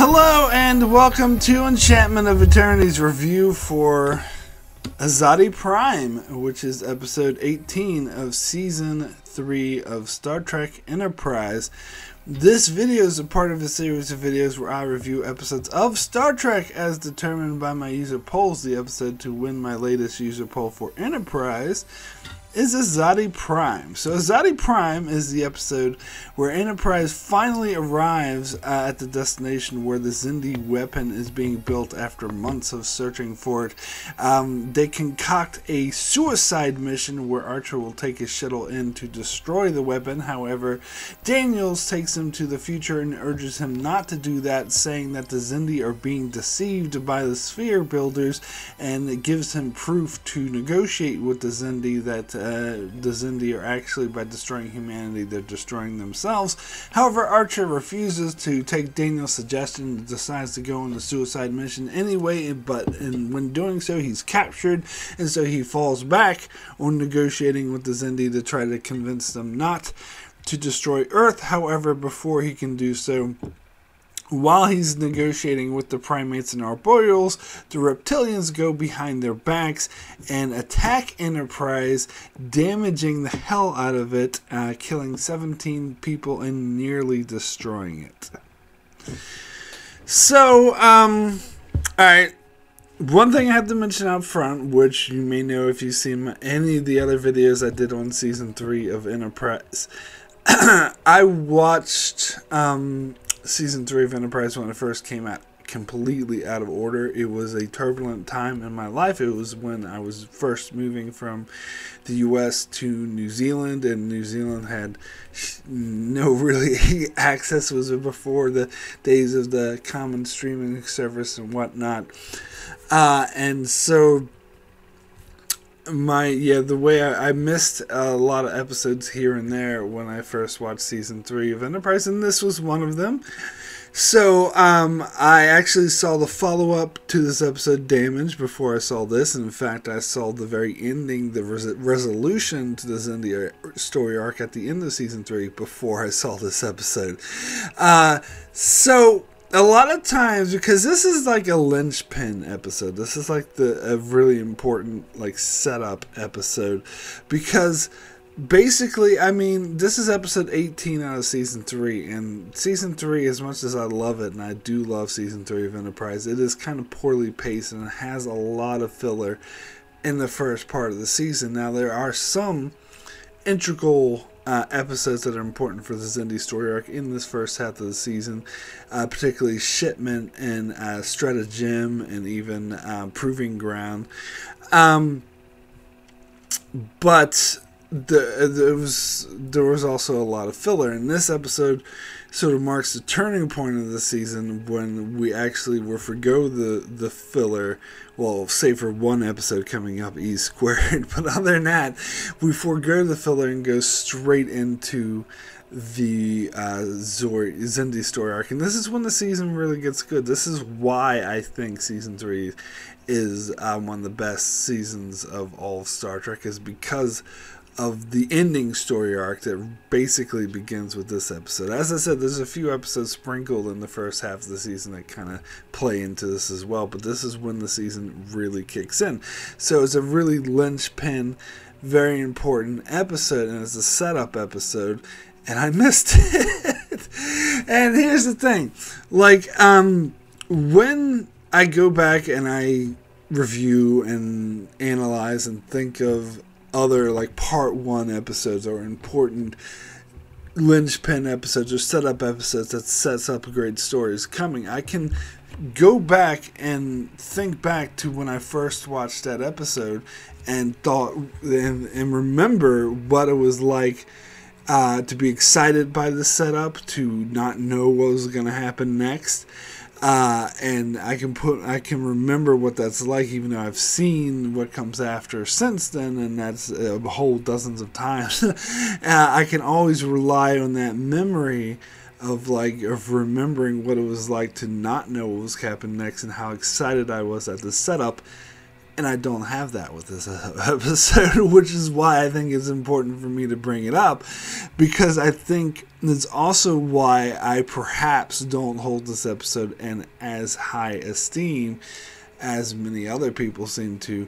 Hello and welcome to Enchantment of Eternity's review for Azati Prime, which is episode 18 of season 3 of Star Trek Enterprise. This video is a part of a series of videos where I review episodes of Star Trek as determined by my user polls. The episode to win my latest user poll for Enterprise is Azati Prime. So Azati Prime is the episode where Enterprise finally arrives at the destination where the Xindi weapon is being built after months of searching for it. They concoct a suicide mission where Archer will take his shuttle in to destroy the weapon. However, Daniels takes him to the future and urges him not to do that, saying that the Xindi are being deceived by the sphere builders, and it gives him proof to negotiate with the Xindi that the Xindi are actually, by destroying humanity, they're destroying themselves. However, Archer refuses to take Daniel's suggestion and decides to go on the suicide mission anyway, but when doing so, he's captured, and so he falls back on negotiating with the Xindi to try to convince them not to destroy Earth. However, before he can do so, while he's negotiating with the primates and arboreals, the reptilians go behind their backs and attack Enterprise, damaging the hell out of it, killing 17 people and nearly destroying it. So, alright. One thing I have to mention up front, which you may know if you've seen any of the other videos I did on Season 3 of Enterprise. I watched Season 3 of Enterprise when it first came out completely out of order. It was a turbulent time in my life. It was when I was first moving from the US to New Zealand, and New Zealand had no really access. It was before the days of the common streaming service and whatnot. And so the way I missed a lot of episodes here and there when I first watched Season 3 of Enterprise, and this was one of them. So, I actually saw the follow-up to this episode, Damage, before I saw this. And in fact, I saw the very ending, the resolution to the Xindi story arc at the end of Season 3 before I saw this episode. So a lot of times, because this is like a linchpin episode, this is like a really important like setup episode, because basically, I mean, this is episode 18 out of Season 3, and Season 3, as much as I love it, and I do love Season 3 of Enterprise, it is kind of poorly paced, and it has a lot of filler in the first part of the season. Now, there are some integral episodes that are important for the Xindi story arc in this first half of the season, particularly Shipment and Stratagem and even Proving Ground. But there was also a lot of filler, and this episode sort of marks the turning point of the season when we actually will forgo the filler. Well, save for one episode coming up, E squared, but other than that, we forego the filler and go straight into the Xindi story arc. And this is when the season really gets good. This is why I think Season 3 is one of the best seasons of all of Star Trek, is because of the ending story arc that basically begins with this episode. As I said, there's a few episodes sprinkled in the first half of the season that kind of play into this as well, but this is when the season really kicks in. So it's a really linchpin, very important episode, and it's a setup episode, and I missed it. And here's the thing, like, when I go back and I review and analyze and think of other like part 1 episodes or important linchpin episodes or setup episodes that sets up great stories coming, I can go back and think back to when I first watched that episode and thought and remember what it was like to be excited by the setup, to not know what was going to happen next. And I can remember what that's like, even though I've seen what comes after since then, and that's a whole dozens of times. I can always rely on that memory of remembering what it was like to not know what was happening next and how excited I was at the setup. And I don't have that with this episode, which is why I think it's important for me to bring it up, because I think it's also why I perhaps don't hold this episode in as high esteem as many other people seem to.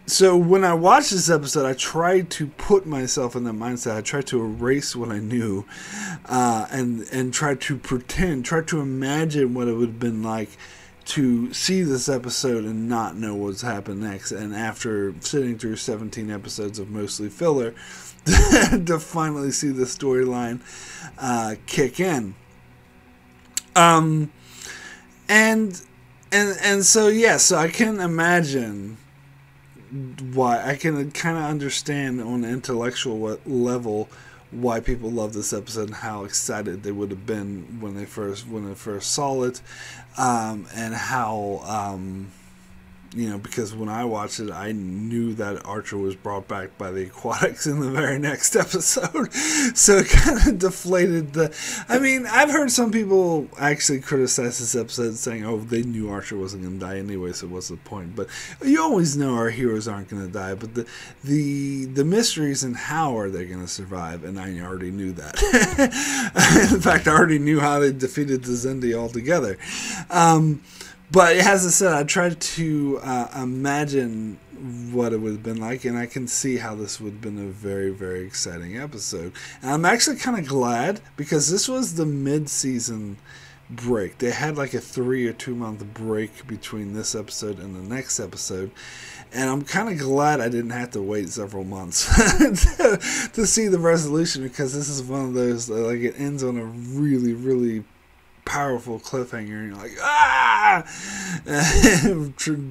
So when I watched this episode, I tried to put myself in that mindset. I tried to erase what I knew, and try to imagine what it would have been like to see this episode and not know what's happened next. And after sitting through 17 episodes of mostly filler, to finally see the storyline kick in. And so yeah, so I can imagine why, I can kind of understand on an intellectual level why people love this episode and how excited they would have been when they first saw it, and how because when I watched it, I knew that Archer was brought back by the Aquatics in the very next episode, so it kind of deflated the. I mean, I've heard some people actually criticize this episode, saying, "Oh, they knew Archer wasn't going to die anyway, so what's the point?" But you always know our heroes aren't going to die. But the mysteries and how are they going to survive, and I already knew that. In fact, I already knew how they defeated the Zindi altogether. But as I said, I tried to imagine what it would have been like, and I can see how this would have been a very, very exciting episode. And I'm actually kind of glad, because this was the mid-season break. They had like a 3 or 2 month break between this episode and the next episode. And I'm kind of glad I didn't have to wait several months to see the resolution, because this is one of those, like, it ends on a really, really powerful cliffhanger, and you're like,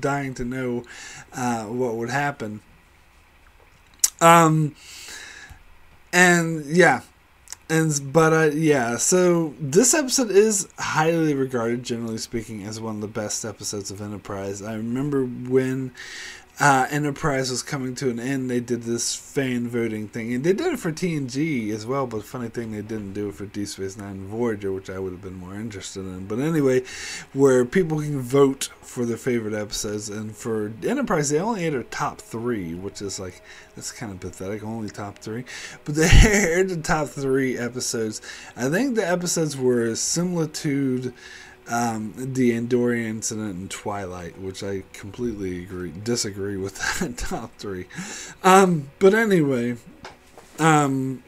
dying to know what would happen. So this episode is highly regarded, generally speaking, as one of the best episodes of Enterprise. I remember when Enterprise was coming to an end, they did this fan voting thing, and they did it for TNG as well, but funny thing, they didn't do it for Deep Space Nine and Voyager, which I would have been more interested in. But anyway, where people can vote for their favorite episodes, and for Enterprise, they only aired top 3, which is like, that's kind of pathetic, only top 3, but they aired the top 3 episodes. I think the episodes were Similitude, the Andorian incident, and Twilight, which I completely disagree with that top 3. But anyway, so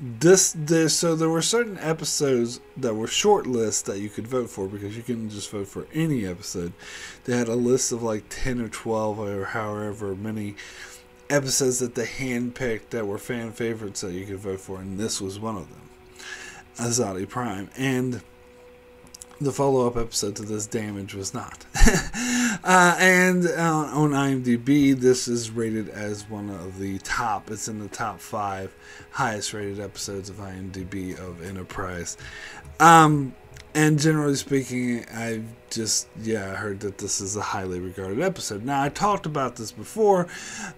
there were certain episodes that were short lists that you could vote for, because you couldn't just vote for any episode. They had a list of like 10 or 12 or however many episodes that they handpicked that were fan favorites that you could vote for, and this was one of them, Azati Prime. And the follow-up episode to this, Damage, was not. And on IMDb, this is rated as one of the top, it's in the top 5 highest rated episodes of IMDb of Enterprise. And generally speaking, I heard that this is a highly regarded episode. Now, I talked about this before,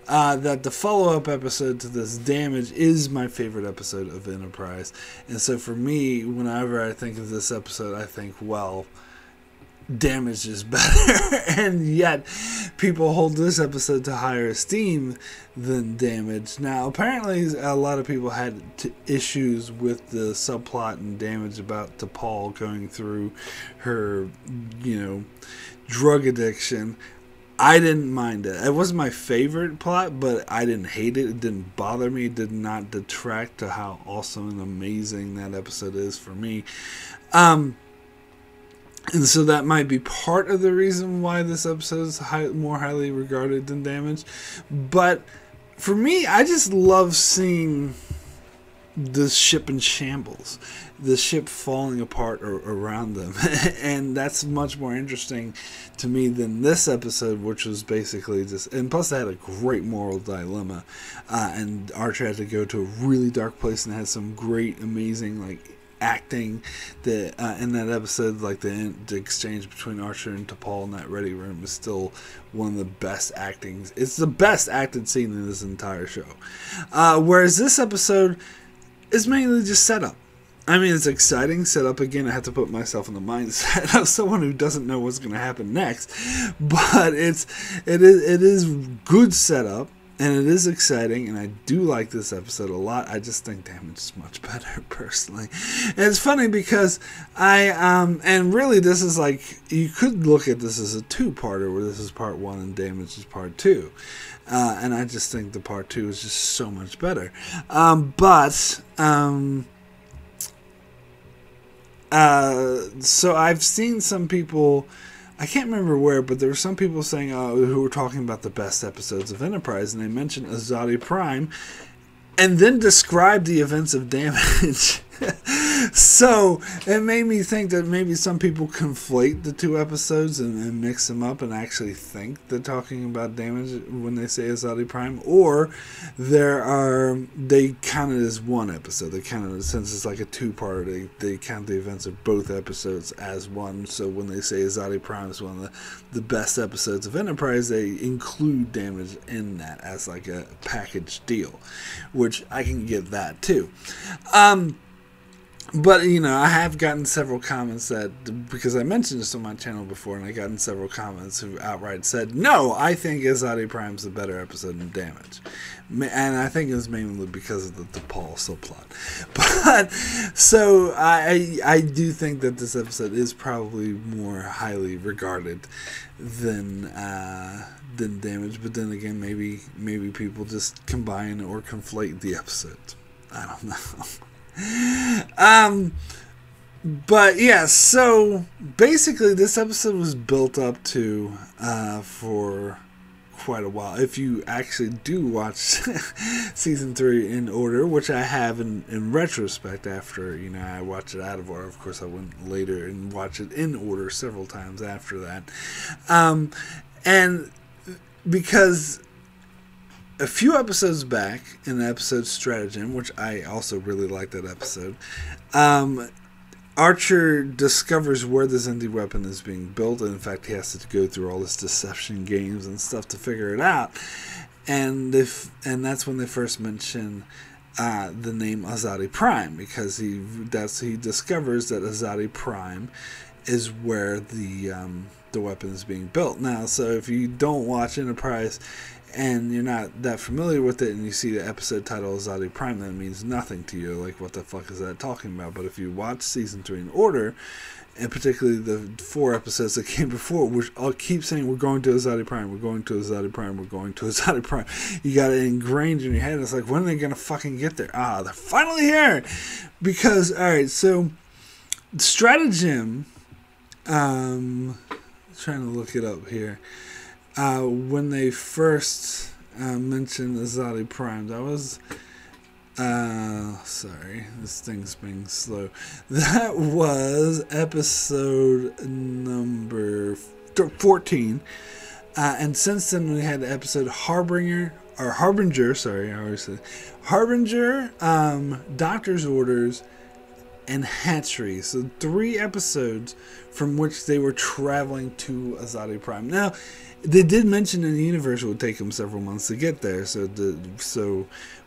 that the follow-up episode to this, Damage, is my favorite episode of Enterprise. And so for me, whenever I think of this episode, I think, well, Damage is better. And yet, people hold this episode to higher esteem than Damage. Now, apparently, a lot of people had issues with the subplot in Damage about T'Pol going through her, drug addiction. I didn't mind it. It wasn't my favorite plot, but I didn't hate it. It didn't bother me. It did not detract to how awesome and amazing that episode is for me. And so that might be part of the reason why this episode is more highly regarded than Damage. But for me, I just love seeing the ship in shambles, the ship falling apart around them. And that's much more interesting to me than this episode, which was basically just, and plus they had a great moral dilemma, and Archer had to go to a really dark place and had some great, amazing, acting that in that episode, like the exchange between Archer and T'Pol in that ready room is still one of the best actings. It's the best acted scene in this entire show. Whereas this episode is mainly just setup. I mean, it's exciting setup. Again, I have to put myself in the mindset of someone who doesn't know what's going to happen next. But it is good setup, and it is exciting, and I do like this episode a lot. I just think Damage is much better, personally. And it's funny because and really this is like, you could look at this as a two-parter, where this is part 1 and Damage is part 2. And I just think the part 2 is just so much better. So I've seen some people, I can't remember where, but there were some people saying who were talking about the best episodes of Enterprise, and they mentioned Azati Prime, and then described the events of Damage. So it made me think that maybe some people conflate the two episodes and mix them up and actually think they're talking about Damage when they say Azati Prime, or they count it as one episode. They count it, since it's like a two-parter, they count the events of both episodes as one. So when they say Azati Prime is one of the best episodes of Enterprise, they include Damage in that as like a package deal, which I can get that too. But, I have gotten several comments because I mentioned this on my channel before, and I gotten several comments who outright said, no, I think Azati Prime's a better episode than Damage. And I think it was mainly because of the Paul subplot. But, so, I do think that this episode is probably more highly regarded than Damage. But then again, maybe people just combine or conflate the episodes. I don't know. But yeah, so basically this episode was built up to for quite a while. If you actually do watch season 3 in order, which I have in retrospect, after I watched it out of order. Of course, I went later and watched it in order several times after that, and because a few episodes back, in the episode Stratagem, which I also really like that episode, Archer discovers where the Xindi weapon is being built, and in fact he has to go through all this deception games and stuff to figure it out. And that's when they first mention the name Azati Prime, because he discovers that Azati Prime is where the weapon is being built. Now, so if you don't watch Enterprise and you're not that familiar with it, and you see the episode title Azati Prime, that means nothing to you. Like, what the fuck is that talking about? But if you watch season 3 in order, and particularly the 4 episodes that came before, which I'll keep saying, we're going to Azati Prime, we're going to Azati Prime, we're going to Azati Prime. You got it ingrained in your head. It's like, when are they going to fucking get there? They're finally here! Because, alright, so, Stratagem, trying to look it up here. When they first mentioned Azati Prime, that was sorry, this thing's being slow. That was episode number 14, and since then we had the episode Harbinger, sorry, I always said Harbinger, Doctor's Orders, and Hatchery. So 3 episodes from which they were traveling to Azati Prime. Now, they did mention in the universe it would take them several months to get there.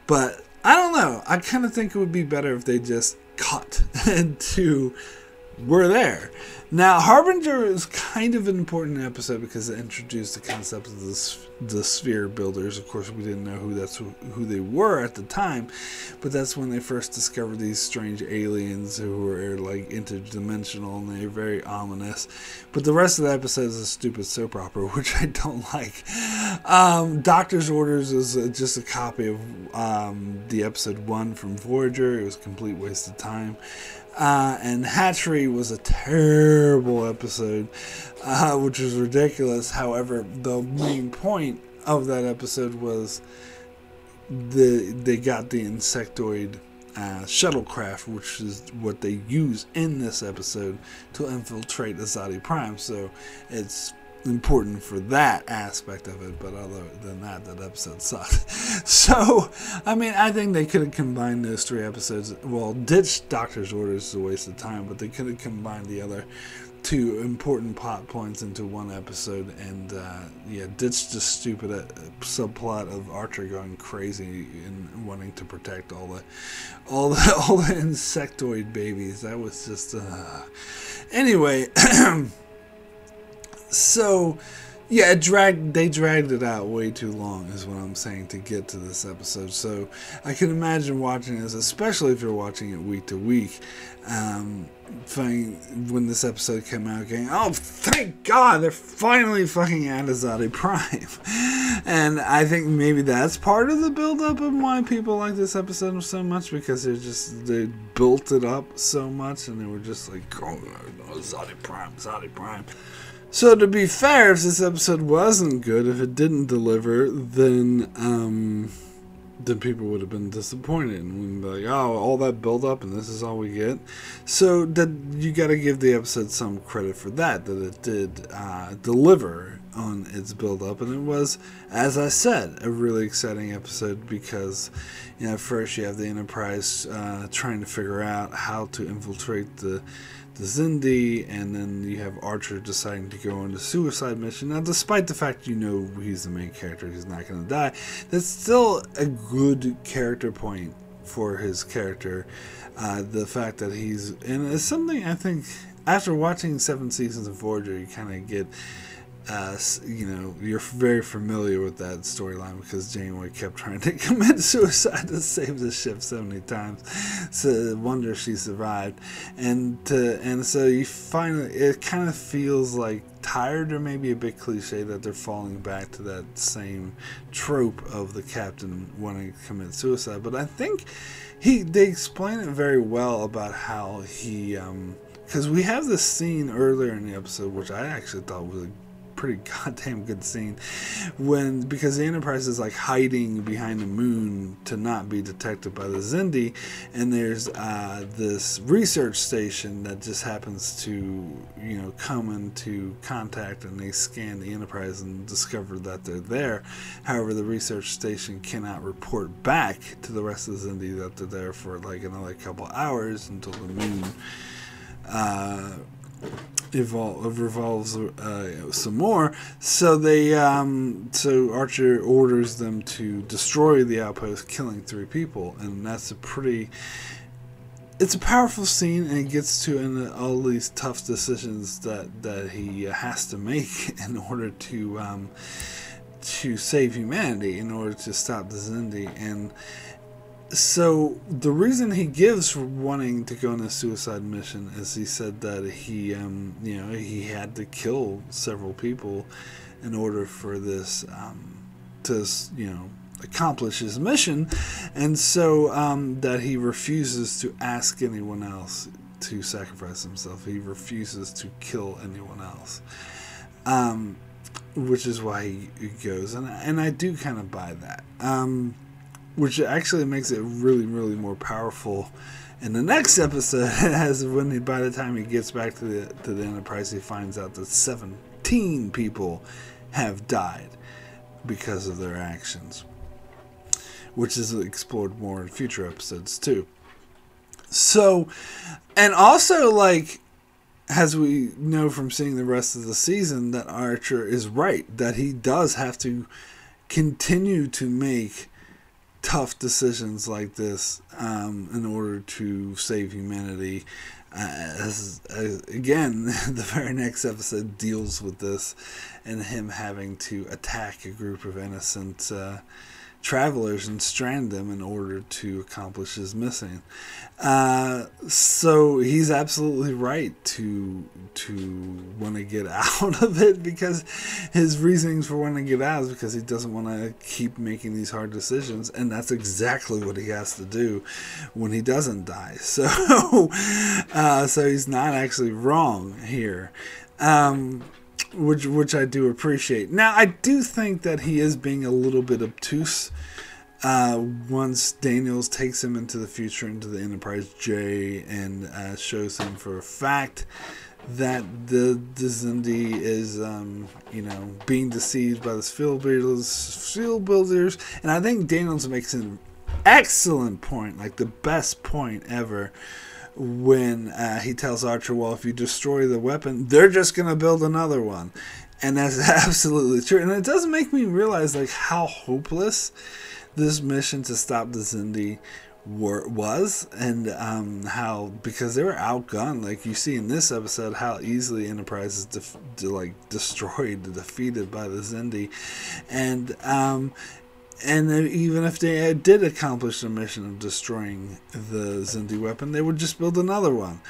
But I don't know. I kind of think it would be better if they just cut to we're there. Now, Harbinger is kind of an important episode because it introduced the concept of the sphere builders. Of course, we didn't know who they were at the time, but that's when they first discovered these strange aliens who were like interdimensional, and they're very ominous. But the rest of the episode is a stupid soap opera, which I don't like. Doctor's Orders is just a copy of the episode 1 from Voyager. It was a complete waste of time. And Hatchery was a terrible episode, which was ridiculous. However, the main point of that episode was they got the insectoid shuttlecraft, which is what they use in this episode to infiltrate Azati Prime. So it's important for that aspect of it, but other than that, that episode sucked. So, I mean, I think they could have combined those 3 episodes. Well, ditch Doctor's Orders is a waste of time, but they could have combined the other 2 important plot points into one episode, and ditch the stupid subplot of Archer going crazy and wanting to protect all the insectoid babies. That was just anyway. So, yeah, they dragged it out way too long, is what I'm saying, to get to this episode. So, I can imagine watching this, especially if you're watching it week to week, when this episode came out, going, oh, thank God, they're finally fucking at Azati Prime. And I think maybe that's part of the build-up and why people like this episode so much, because they built it up so much, and they were just like, oh, Azati Prime, Azati Prime. So to be fair, if this episode wasn't good, if it didn't deliver, then people would have been disappointed and be like, oh, all that build up and this is all we get. So that you got to give the episode some credit for that it did deliver on its build up, and it was, as I said, a really exciting episode because, first you have the Enterprise trying to figure out how to infiltrate the Xindi, and then you have Archer deciding to go on the suicide mission. Now, despite the fact he's the main character, he's not going to die, that's still a good character point for his character. The fact that and it's something I think, after watching 7 seasons of Voyager, you kind of get, you're very familiar with that storyline because Janeway kept trying to commit suicide to save the ship so many times. So wonder she survived, and so you finally, it kind of feels like tired or maybe a bit cliche that they're falling back to that same trope of the captain wanting to commit suicide. But I think they explain it very well about how he, because we have this scene earlier in the episode which I actually thought was a pretty goddamn good scene, because the Enterprise is like hiding behind the moon to not be detected by the Xindi, and there's this research station that just happens to come into contact, and they scan the Enterprise and discover that they're there. However, the research station cannot report back to the rest of the Xindi that they're there for like another couple hours until the moon revolves some more. So so Archer orders them to destroy the outpost, killing 3 people, and that's it's a powerful scene, and it gets to all these tough decisions that he has to make in order to save humanity, in order to stop the Xindi. And so the reason he gives for wanting to go on a suicide mission is he said that he had to kill several people in order for this to accomplish his mission, and so that he refuses to ask anyone else to sacrifice himself. He refuses to kill anyone else, which is why he goes, and I do kind of buy that. Which actually makes it really, really more powerful in the next episode, as by the time he gets back to the Enterprise, he finds out that 17 people have died because of their actions, which is explored more in future episodes too. So, and also, like, as we know from seeing the rest of the season, that Archer is right, that he does have to continue to make tough decisions like this in order to save humanity. Again, the very next episode deals with this, and him having to attack a group of innocent travelers and strand them in order to accomplish his mission. So he's absolutely right to want to get out of it, because his reasonings for wanting to get out is because he doesn't want to keep making these hard decisions, and that's exactly what he has to do when he doesn't die. So so he's not actually wrong here. Which I do appreciate. Now, I do think that he is being a little bit obtuse once Daniels takes him into the future, into the Enterprise J, and shows him for a fact that the Zindi is, being deceived by the field builders. And I think Daniels makes an excellent point, like the best point ever, when he tells Archer, well, if you destroy the weapon, they're just going to build another one. And that's absolutely true. And it does make me realize, like, how hopeless this mission to stop the Zindi was, and how, because they were outgunned, like you see in this episode, how easily Enterprise is defeated by the Zindi, and even if they did accomplish the mission of destroying the Zindi weapon, they would just build another one.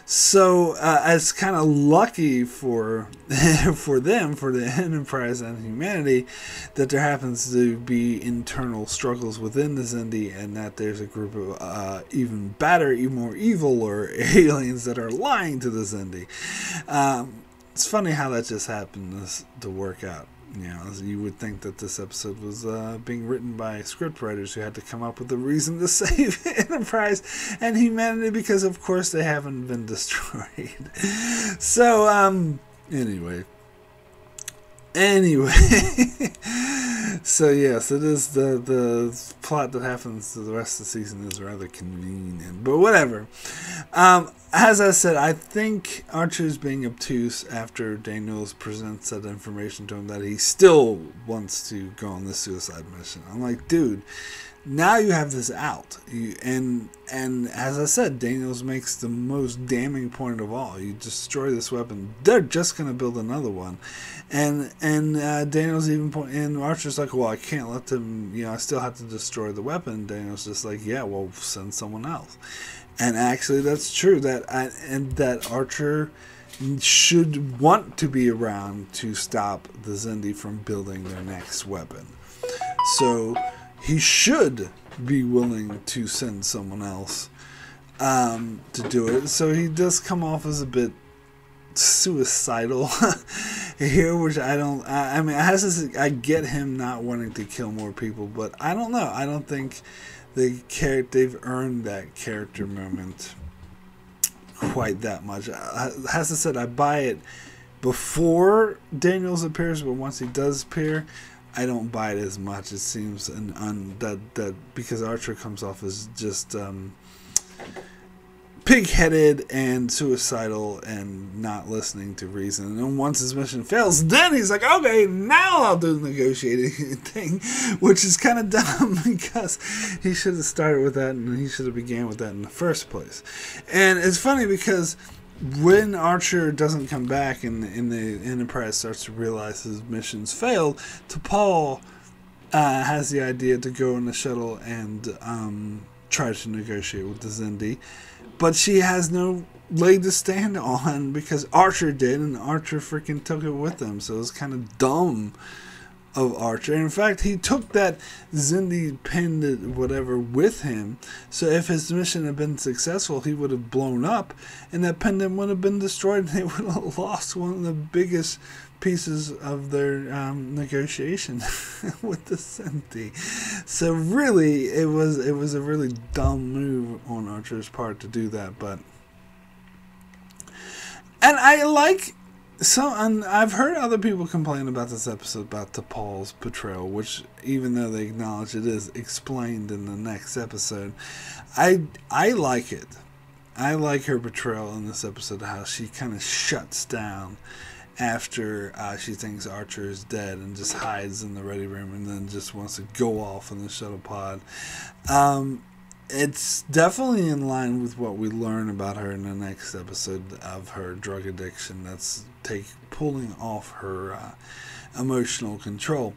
So it's kind of lucky for them, for the Enterprise and humanity, that there happens to be internal struggles within the Zindi, and that there's a group of even better, even more evil or aliens that are lying to the Zindi. It's funny how that just happened to work out. You would think that this episode was being written by scriptwriters who had to come up with a reason to save Enterprise and humanity, because of course they haven't been destroyed. So, anyway. So yes, it is the plot that happens to the rest of the season is rather convenient, but whatever. As I said, I think Archer's being obtuse after Daniels presents that information to him that he still wants to go on this suicide mission. I'm like, dude, now you have this out. And as I said, Daniels makes the most damning point of all. You destroy this weapon, they're just going to build another one. And Daniels even and Archer's like, well, I can't let them, I still have to destroy the weapon. Daniels just like, yeah, well, send someone else. And actually, that's true. That Archer should want to be around to stop the Zindi from building their next weapon. So he should be willing to send someone else to do it. So he does come off as a bit suicidal here, which I don't. I mean, I get him not wanting to kill more people, but I don't know. I don't think they've earned that character moment quite that much. As I said, I buy it before Daniels appears, but once he does appear, I don't buy it as much. It seems that because Archer comes off as just pig-headed and suicidal and not listening to reason. And then once his mission fails, then he's like, okay, now I'll do the negotiating thing, which is kind of dumb because he should have started with that and he should have began with that in the first place. And it's funny because when Archer doesn't come back and the Enterprise starts to realize his mission's failed, T'Pol has the idea to go in the shuttle and try to negotiate with the Zindi. But she has no leg to stand on because Archer did, and Archer freaking took it with him. So it was kind of dumb of Archer. And in fact, he took that Zindi pendant, whatever, with him. So if his mission had been successful, he would have blown up, and that pendant would have been destroyed, and they would have lost one of the biggest pieces of their negotiation with the Zindi. So really, it was a really dumb move on Archer's part to do that. But I've heard other people complain about this episode about T'Pol's portrayal, which even though they acknowledge it is explained in the next episode, I like it. I like her portrayal in this episode, how she kind of shuts down after she thinks Archer is dead and just hides in the ready room and then just wants to go off in the shuttle pod. It's definitely in line with what we learn about her in the next episode of her drug addiction that's pulling off her emotional control.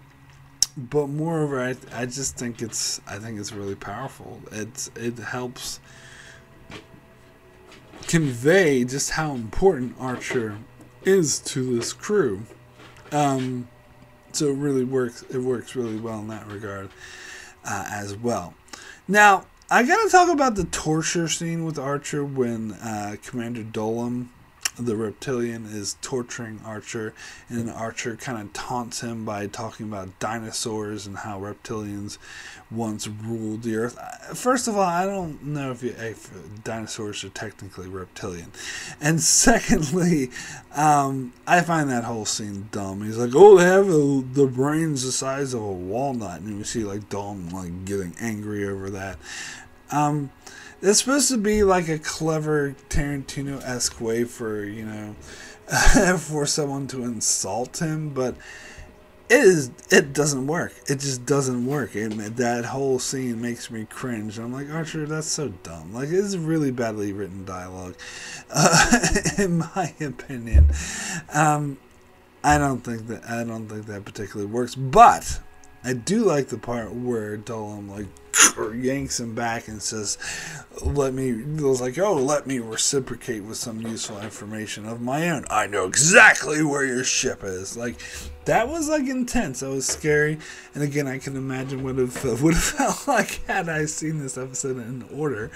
But moreover, I just think it's really powerful. It helps convey just how important Archer is to this crew. So it really works. It works really well in that regard as well. Now, I gotta talk about the torture scene with Archer when Commander Dolan the reptilian is torturing Archer, and then Archer kind of taunts him by talking about dinosaurs and how reptilians once ruled the Earth. First of all, I don't know if dinosaurs are technically reptilian. And secondly, I find that whole scene dumb. He's like, oh, they have the brains the size of a walnut. And you see like Dom like getting angry over that. It's supposed to be like a clever Tarantino-esque way for, for someone to insult him, but it doesn't work. It just doesn't work. That whole scene makes me cringe. I'm like, Archer, that's so dumb. Like, it's really badly written dialogue, in my opinion. I don't think that particularly works, but I do like the part where Dolan like yanks him back and says, let me reciprocate with some useful information of my own. I know exactly where your ship is. Like, that was like intense. That was scary. And again, I can imagine what it would have felt like had I seen this episode in order.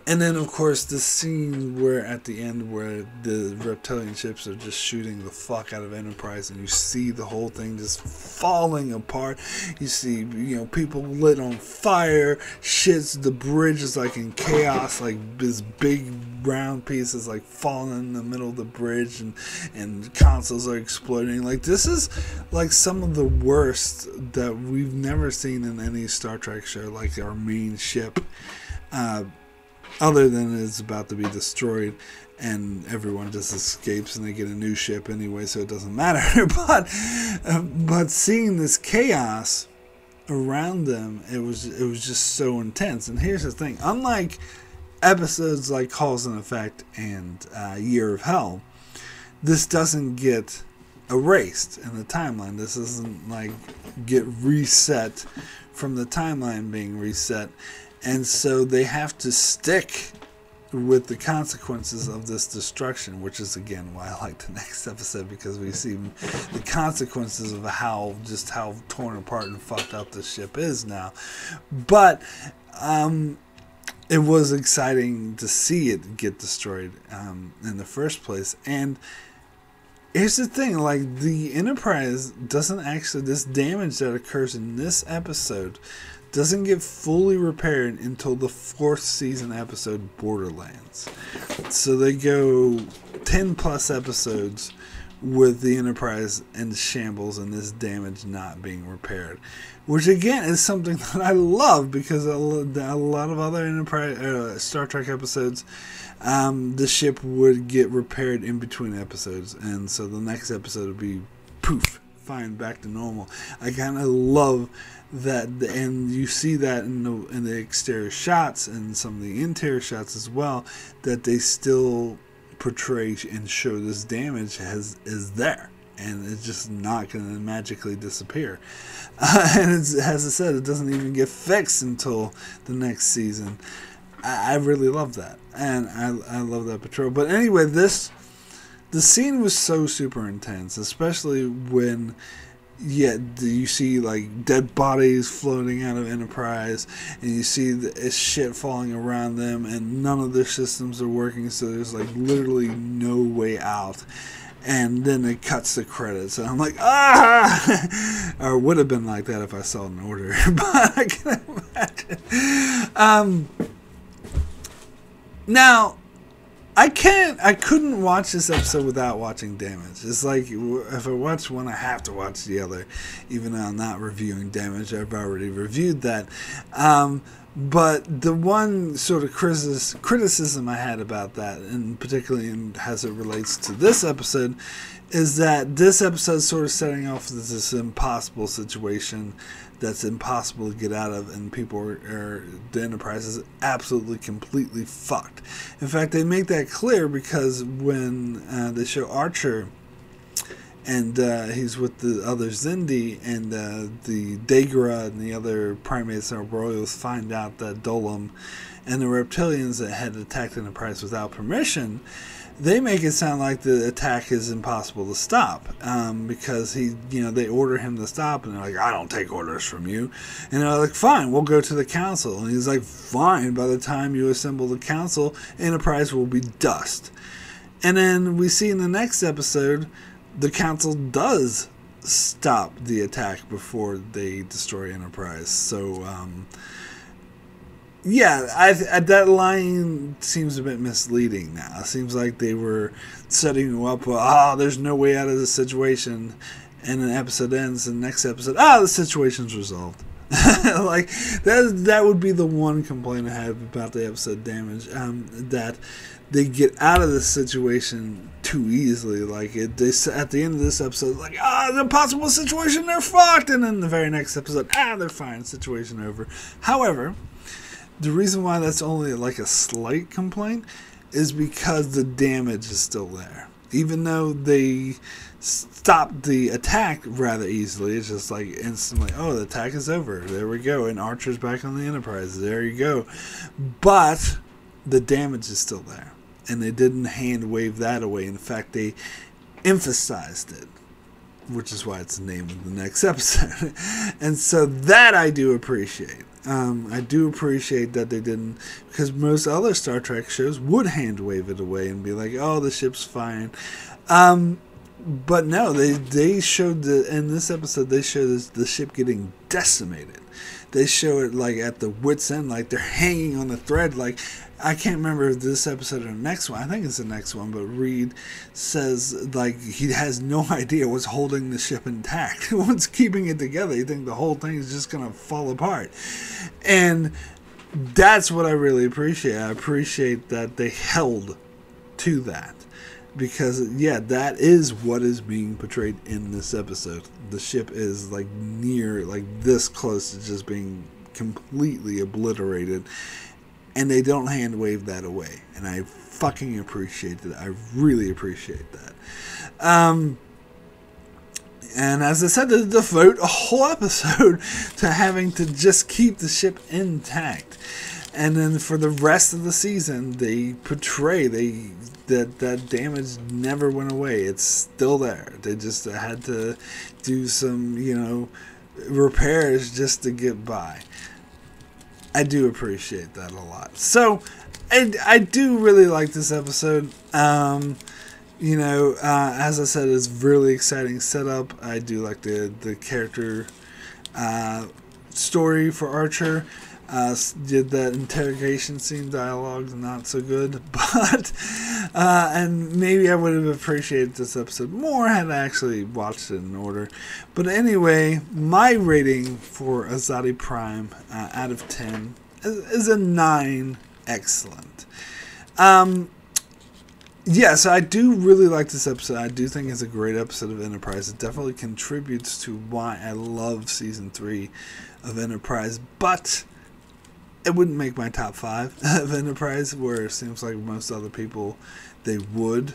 And then, of course, the scene where at the end where the reptilian ships are just shooting the fuck out of Enterprise, and you see the whole thing just falling apart. You see, people lit on fire. The bridge is like in chaos, like this big round pieces like falling in the middle of the bridge, and consoles are exploding. Like, this is like some of the worst that we've never seen in any Star Trek show, like our main ship. Other than it's about to be destroyed and everyone just escapes and they get a new ship anyway, so it doesn't matter. But seeing this chaos around them, it was just so intense. And here's the thing: unlike episodes like Cause and Effect and Year of Hell, this doesn't get erased in the timeline. This doesn't like get reset from the timeline being reset. And so they have to stick with the consequences of this destruction, which is, again, why I like the next episode, because we see the consequences of how torn apart and fucked up this ship is now. But it was exciting to see it get destroyed in the first place. And here's the thing, like, the Enterprise doesn't actually, this damage that occurs in this episode doesn't get fully repaired until the 4th season episode, Borderlands. So they go 10 plus episodes with the Enterprise in shambles and this damage not being repaired, which again is something that I love, because a lot of other Enterprise Star Trek episodes, the ship would get repaired in between episodes, and so the next episode would be poof, fine, back to normal. I kind of love that, and you see that in the exterior shots and some of the interior shots as well, that they still portray and show this damage is there, and it's just not going to magically disappear. And as I said, it doesn't even get fixed until the next season. I really love that, and I love that patrol. But anyway, the scene was so super intense, especially when you see like dead bodies floating out of Enterprise, and you see the shit falling around them, and none of their systems are working, so there's like literally no way out. And then it cuts the credits, and I'm like, or it would have been like that if I saw it in order, but I can imagine. Now, I couldn't watch this episode without watching Damage. It's like, if I watch one, I have to watch the other, even though I'm not reviewing Damage. I've already reviewed that. But the one sort of criticism I had about that, and particularly as it relates to this episode, is that this episode is sort of setting off this impossible situation that's impossible to get out of, and the Enterprise is absolutely completely fucked. In fact, they make that clear, because when they show Archer and he's with the other Xindi, and the Dagra and the other primates and Arboreals find out that Dolam and the reptilians that had attacked Enterprise without permission, they make it sound like the attack is impossible to stop, because they order him to stop, and they're like, I don't take orders from you. And they're like, fine, we'll go to the council. And he's like, fine, by the time you assemble the council, Enterprise will be dust. And then we see in the next episode, the council does stop the attack before they destroy Enterprise. So, that line seems a bit misleading now. It seems like they were setting you up, there's no way out of this situation, and an episode ends, and the next episode, the situation's resolved. Like, that would be the one complaint I have about the episode Damage, that they get out of this situation too easily. Like, they at the end of this episode, like, the impossible situation, they're fucked, and then the very next episode, they're fine, situation over. However, the reason why that's only like a slight complaint is because the damage is still there. Even though they stopped the attack rather easily, it's just like instantly, the attack is over. There we go. And Archer's back on the Enterprise. There you go. But the damage is still there. And they didn't hand wave that away. In fact, they emphasized it, which is why it's the name of the next episode. And so that I do appreciate. I do appreciate that they didn't, because most other Star Trek shows would hand wave it away and be like, the ship's fine. But no, they showed in this episode, they showed the ship getting decimated. They show it like at the wit's end, like they're hanging on the thread. Like, I can't remember if this episode or the next one. I think it's the next one, but Reed says like he has no idea what's holding the ship intact. What's keeping it together? You think the whole thing is just gonna fall apart. And that's what I really appreciate. I appreciate that they held to that. Because, that is what is being portrayed in this episode. The ship is, like, this close to just being completely obliterated. And they don't hand wave that away. And I fucking appreciate that. I really appreciate that. And as I said, they devote a whole episode to having to just keep the ship intact. And then for the rest of the season, they portray that damage never went away. It's still there. They just had to do some, repairs just to get by. I do appreciate that a lot. So, I do really like this episode. As I said, it's really exciting setup. I do like the character story for Archer. Did that interrogation scene dialogue not so good, but and maybe I would have appreciated this episode more had I actually watched it in order. But anyway, my rating for Azati Prime out of 10 is a 9. Excellent. So I do really like this episode. I do think it's a great episode of Enterprise. It definitely contributes to why I love Season 3 of Enterprise, but it wouldn't make my top 5 of Enterprise, where it seems like most other people, they would.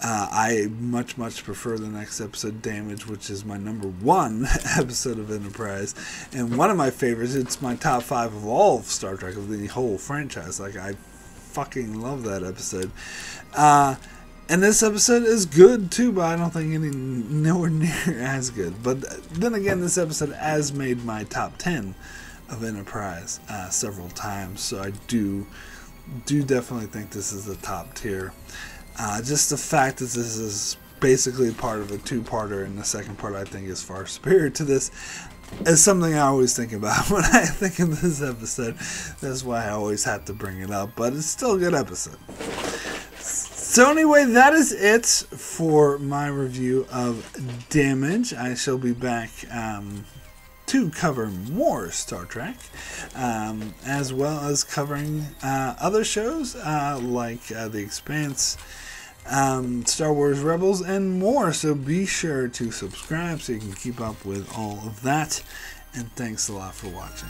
I much prefer the next episode, Damage, which is my number 1 episode of Enterprise. And one of my favorites, it's my top 5 of all of Star Trek, of the whole franchise. Like, I fucking love that episode. And this episode is good too, but I don't think nowhere near as good. But then again, this episode has made my top 10 of Enterprise several times, so I do definitely think this is the top tier. Just the fact that this is basically part of a 2-parter, and the second part I think is far superior to this, is something I always think about when I think of this episode. That's why I always have to bring it up, but it's still a good episode. So anyway, that is it for my review of Damage. I shall be back to cover more Star Trek, as well as covering other shows like The Expanse, Star Wars Rebels, and more. So be sure to subscribe so you can keep up with all of that. And thanks a lot for watching.